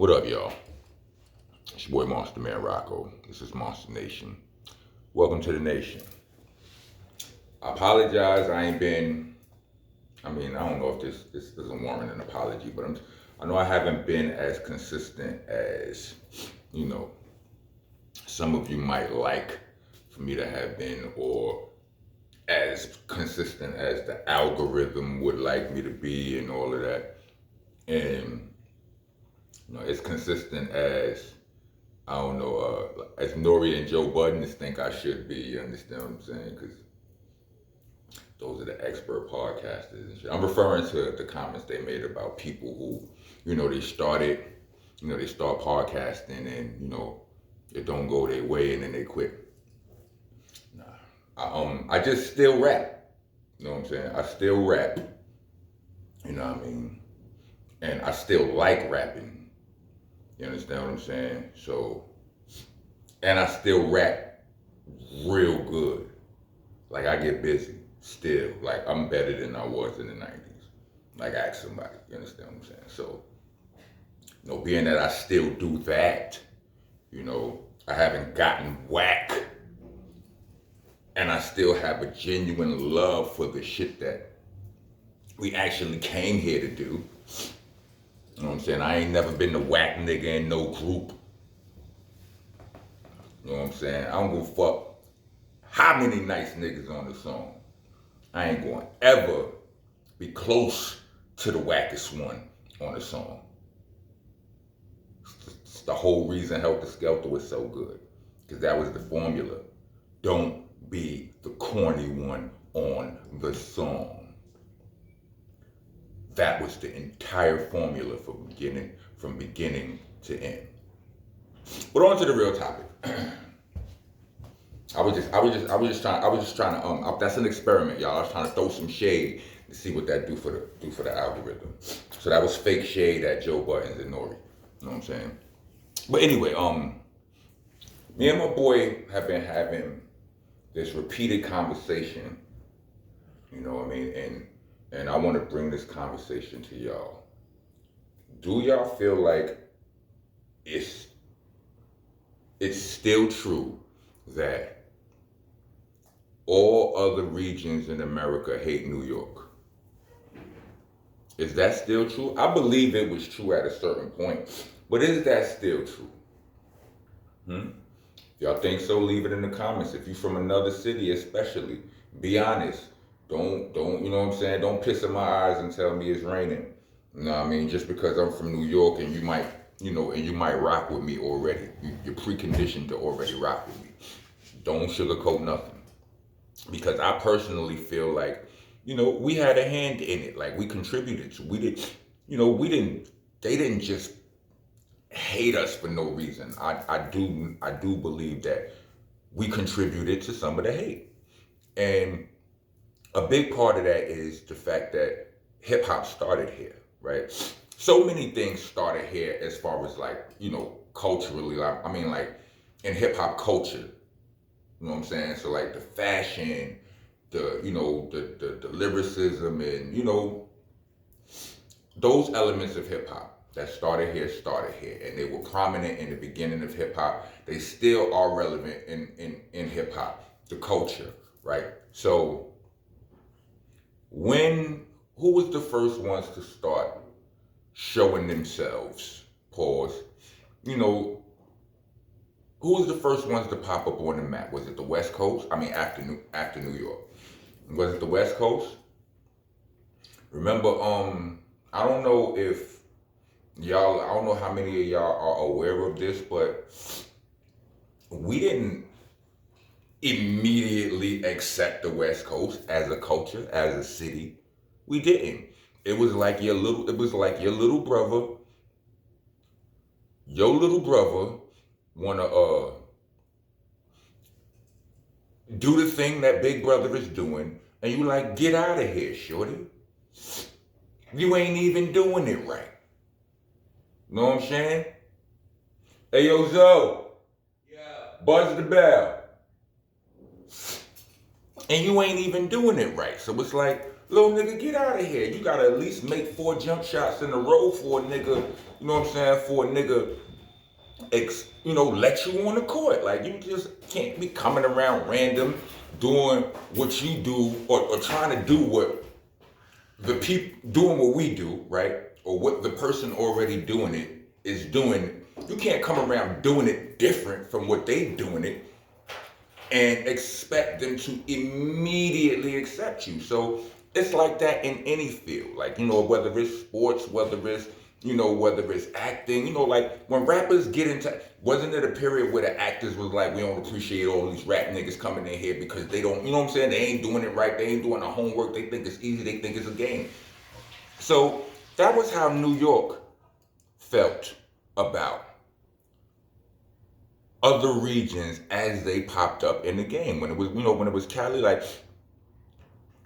What up, y'all? It's your boy Monster Man Rocco. This is Monster Nation. Welcome to the nation. I apologize. I don't know if this doesn't warrant an apology, but I know I haven't been as consistent as, some of you might like for me to have been, or as consistent as the algorithm would like me to be and all of that. And, as consistent as, as Nori and Joe Budden think I should be. You understand what I'm saying? Because those are the expert podcasters and shit. I'm referring to the comments they made about people who, they start podcasting and, it don't go their way and then they quit. Nah. I just still rap. You know what I'm saying? I still rap. You know what I mean? And I still like rapping. You understand what I'm saying? So, and I still rap real good. Like, I get busy still. Like, I'm better than I was in the 90s. Like, ask somebody. You understand what I'm saying? So, being that I still do that, I haven't gotten whack. And I still have a genuine love for the shit that we actually came here to do. You know what I'm saying? I ain't never been the whack nigga in no group. You know what I'm saying? I don't give a fuck how many nice niggas on the song. I ain't going to ever be close to the wackest one on the song. It's the whole reason Helter Skelter was so good. Because that was the formula. Don't be the corny one on the song. That was the entire formula from beginning to end. But on to the real topic. I was just trying to that's an experiment, y'all. I was trying to throw some shade to see what that do for the algorithm. So that was fake shade at Joe Budden and Nori. You know what I'm saying? But anyway, me and my boy have been having this repeated conversation. You know what I mean? And I want to bring this conversation to y'all. Do y'all feel like it's still true that all other regions in America hate New York? Is that still true? I believe it was true at a certain point, but is that still true? If y'all think so, leave it in the comments. If you're from another city especially, be honest. Don't, you know what I'm saying? Don't piss in my eyes and tell me it's raining. You know what I mean? Just because I'm from New York and you might rock with me already. You're preconditioned to already rock with me. Don't sugarcoat nothing. Because I personally feel like, we had a hand in it. Like, we contributed to. They didn't just hate us for no reason. I do believe that we contributed to some of the hate. And a big part of that is the fact that hip hop started here, right? So many things started here as far as culturally, like in hip hop culture. You know what I'm saying? So like the fashion, the lyricism and, those elements of hip hop that started here. And they were prominent in the beginning of hip hop. They still are relevant in hip hop, the culture, right? So who was the first ones to start showing themselves? Pause. Who was the first ones to pop up on the map? Was it the West Coast? After New York. Was it the West Coast? Remember, I don't know how many of y'all are aware of this, but we didn't immediately accept the West Coast as a culture, as a city. We didn't. It was like your little brother wanna do the thing that big brother is doing, and you like, get out of here, shorty. You ain't even doing it right. Know what I'm saying? Hey, yo, Zoe. Yeah. Buzz the bell. And you ain't even doing it right. So it's like, Little nigga, get out of here. You gotta at least make 4 jump shots in a row for a nigga, you know what I'm saying, for a nigga, let you on the court. Like, you just can't be coming around random doing what you do or trying to do what the people doing what we do, right? Or what the person already doing it is doing. You can't come around doing it different from what they doing it and expect them to immediately accept you. So it's like that in any field. Like, whether it's sports, whether it's acting, like when rappers get into, wasn't it a period where the actors was like, we don't appreciate all these rap niggas coming in here because they don't, you know what I'm saying? They ain't doing it right. They ain't doing the homework. They think it's easy. They think it's a game. So that was how New York felt about other regions as they popped up in the game. When it was Cali, like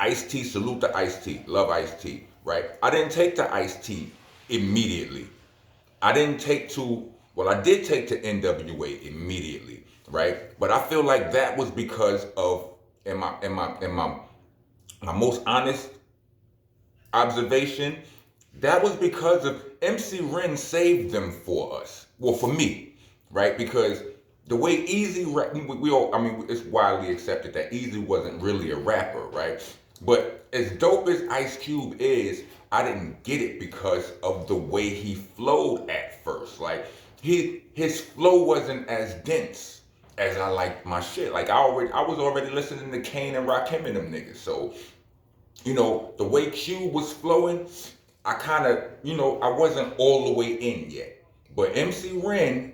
Ice-T, salute to Ice-T, love Ice-T, right? I didn't take to Ice-T immediately. I did take to NWA immediately, right? But I feel like that was because of, in my most honest observation, that was because of MC Ren saved them for us. Well, for me, right? Because the way Easy, it's widely accepted that Easy wasn't really a rapper, right? But as dope as Ice Cube is, I didn't get it because of the way he flowed at first. Like, his flow wasn't as dense as I liked my shit. Like, I was already listening to Kane and Rakim and them niggas. So, the way Cube was flowing, I kind of, I wasn't all the way in yet. But MC Ren,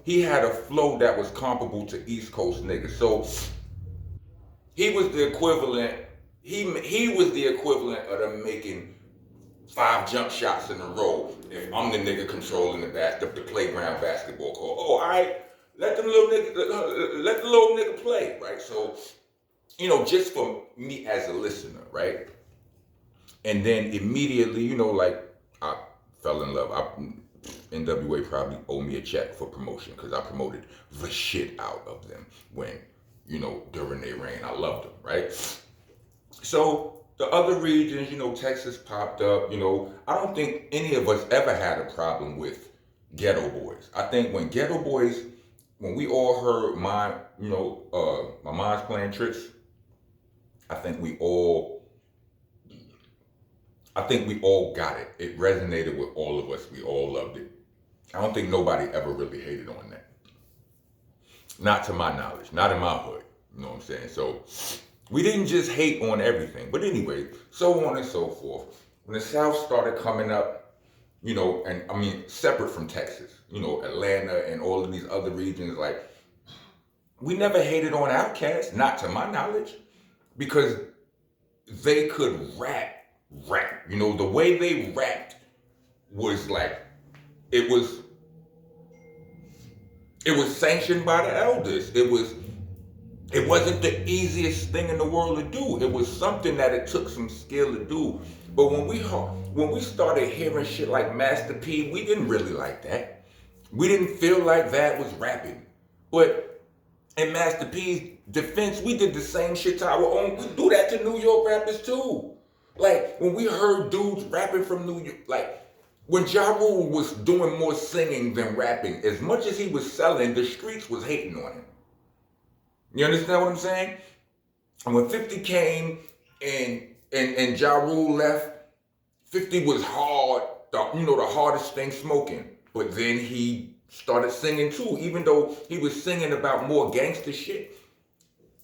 he had a flow that was comparable to East Coast niggas. So he was the equivalent. He was the equivalent of them making 5 jump shots in a row. If I'm the nigga controlling the playground basketball court, all right, let the little nigga play, right? So, just for me as a listener, right? And then immediately, I fell in love. NWA probably owe me a check for promotion because I promoted the shit out of them when, during their reign. I loved them, right? So the other regions, Texas popped up, I don't think any of us ever had a problem with Ghetto Boys. I think when Ghetto Boys, when we all heard my Mind's Playing Tricks, I think we all got it. It resonated with all of us. We all loved it. I don't think nobody ever really hated on that. Not to my knowledge. Not in my hood. You know what I'm saying? So we didn't just hate on everything. But anyway, so on and so forth. When the South started coming up, separate from Texas, Atlanta and all of these other regions, like, we never hated on Outkast, not to my knowledge, because they could rap. The way they rapped was like, it was sanctioned by the elders. It wasn't the easiest thing in the world to do. It was something that it took some skill to do. But when we started hearing shit like Master P, we didn't really like that. We didn't feel like that was rapping. But in Master P's defense, we did the same shit to our own. We do that to New York rappers too. Like, when we heard dudes rapping from New York, like, when Ja Rule was doing more singing than rapping, as much as he was selling, the streets was hating on him. You understand what I'm saying? And when 50 came and Ja Rule left, 50 was hard, the hardest thing smoking. But then he started singing too, even though he was singing about more gangster shit.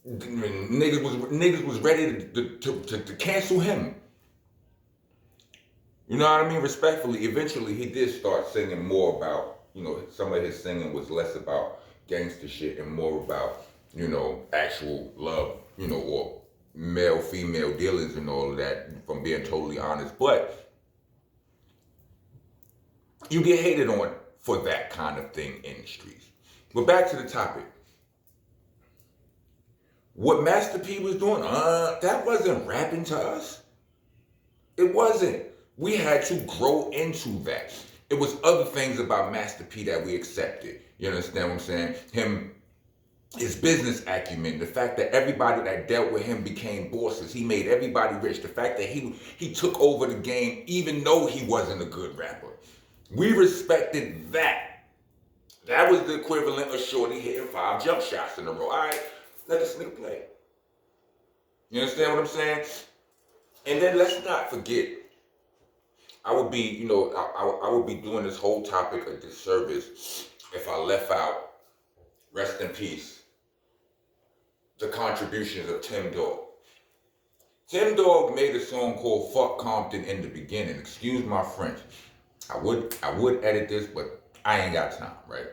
Niggas was ready to cancel him. You know what I mean? Respectfully, eventually he did start singing more about, some of his singing was less about gangster shit and more about, actual love, or male-female dealings and all of that, from being totally honest. But you get hated on for that kind of thing in the streets. But back to the topic. What Master P was doing, that wasn't rapping to us. It wasn't. We had to grow into that. It was other things about Master P that we accepted. You understand what I'm saying? Him his business acumen, the fact that everybody that dealt with him became bosses, he made everybody rich, the fact that he took over the game even though he wasn't a good rapper. We respected that. That was the equivalent of Shorty hitting 5 jump shots in a row. All right, let this nigga play. You understand what I'm saying? And then let's not forget, I would be, I would be doing this whole topic a disservice if I left out, rest in peace, the contributions of Tim Dog. Tim Dog made a song called Fuck Compton in the beginning. Excuse my French. I would edit this, but I ain't got time, right?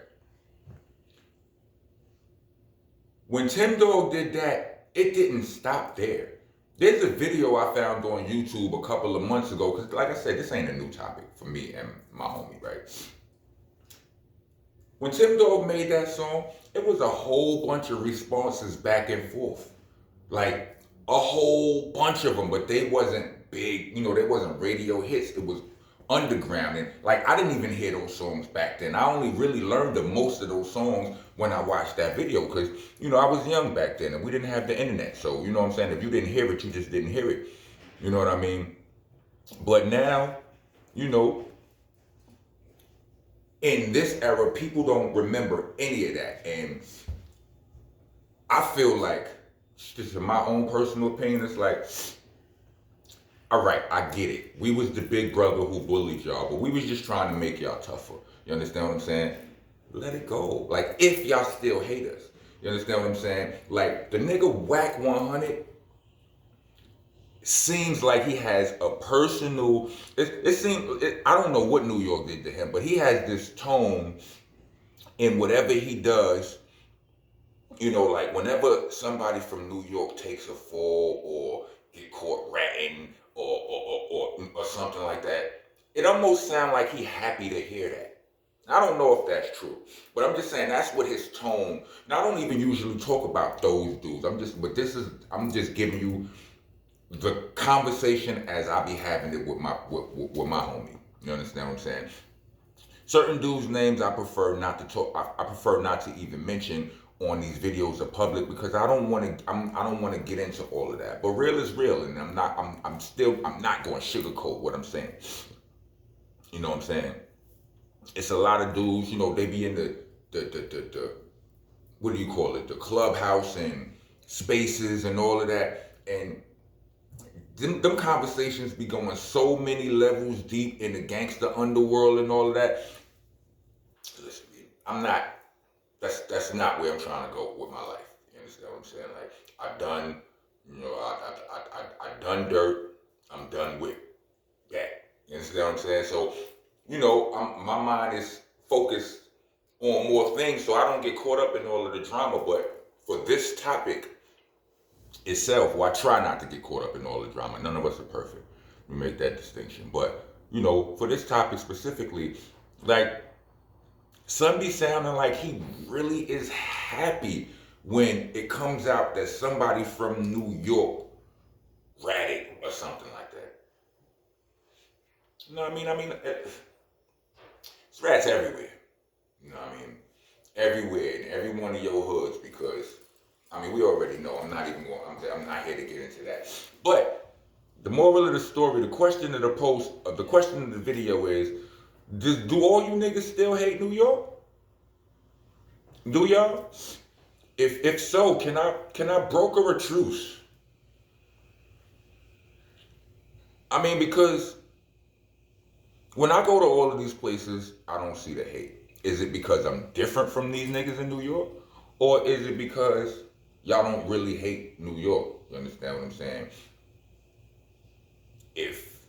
When Tim Dog did that, it didn't stop there. There's a video I found on YouTube a couple of months ago, because like I said, this ain't a new topic for me and my homie, right? When Tim Dog made that song, it was a whole bunch of responses back and forth. Like, a whole bunch of them, but they wasn't big, they wasn't radio hits. It was underground. And like, I didn't even hear those songs back then. I only really learned of most of those songs when I watched that video, because, I was young back then and we didn't have the internet. So, you know what I'm saying? If you didn't hear it, you just didn't hear it. You know what I mean? But now, in this era, people don't remember any of that. And I feel like, just in my own personal opinion, it's like, all right, I get it. We was the big brother who bullied y'all, but we was just trying to make y'all tougher. You understand what I'm saying? Let it go. Like, if y'all still hate us. You understand what I'm saying? Like, the nigga Wack 100 seems like he has a personal, I don't know what New York did to him, but he has this tone in whatever he does. Like whenever somebody from New York takes a fall or get caught ratting or something like that, it almost sounds like he happy to hear that. I don't know if that's true, but I'm just saying that's what his tone. Now, I don't even usually talk about those dudes. I'm just giving you the conversation as I be having it with my homie. You understand what I'm saying? Certain dudes' names I prefer not to talk. I prefer not to even mention on these videos of public, because I don't want to get into all of that. But real is real, and I'm not going to sugarcoat what I'm saying. You know what I'm saying? It's a lot of dudes, they be in the what do you call it? The clubhouse and spaces and all of that. And them conversations be going so many levels deep in the gangster underworld and all of that. Listen, that's not where I'm trying to go with my life. You understand what I'm saying? Like, I done dirt. I'm done with that. You understand what I'm saying? So, my mind is focused on more things, so I don't get caught up in all of the drama. But for this topic itself, I try not to get caught up in all the drama. None of us are perfect. We make that distinction. But, for this topic specifically, like, son be sounding like he really is happy when it comes out that somebody from New York ratted or something like that. You know what I mean? It's rats everywhere. You know what I mean? Everywhere, in every one of your hoods, because, we already know. I'm not here to get into that. But the moral of the story, the question of the video is, do all you niggas still hate New York? Do y'all? If so, can I broker a truce? Because when I go to all of these places, I don't see the hate. Is it because I'm different from these niggas in New York? Or is it because y'all don't really hate New York? You understand what I'm saying? If,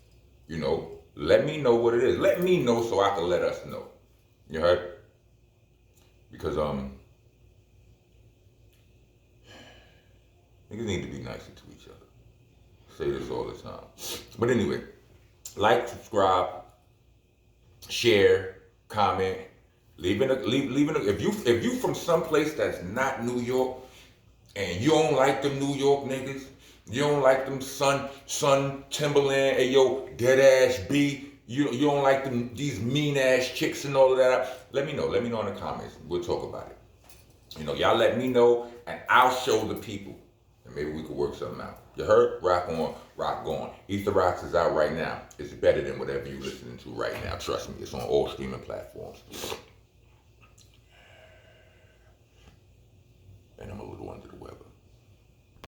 let me know what it is. Let me know so I can let us know. You heard? Because, niggas need to be nicer to each other. I say this all the time. But anyway, like, subscribe, share, comment, leaving if you from someplace that's not New York and you don't like them New York niggas, you don't like them Sun Timberland, ayo, dead ass B, you don't like them these mean ass chicks and all of that, let me know in the comments. We'll talk about it. You know, y'all let me know, and I'll show the people, and maybe we could work something out. You heard? Rock on, rock on. Ether Rocks is out right now. It's better than whatever you're listening to right now. Trust me, it's on all streaming platforms. And I'm a little under the weather.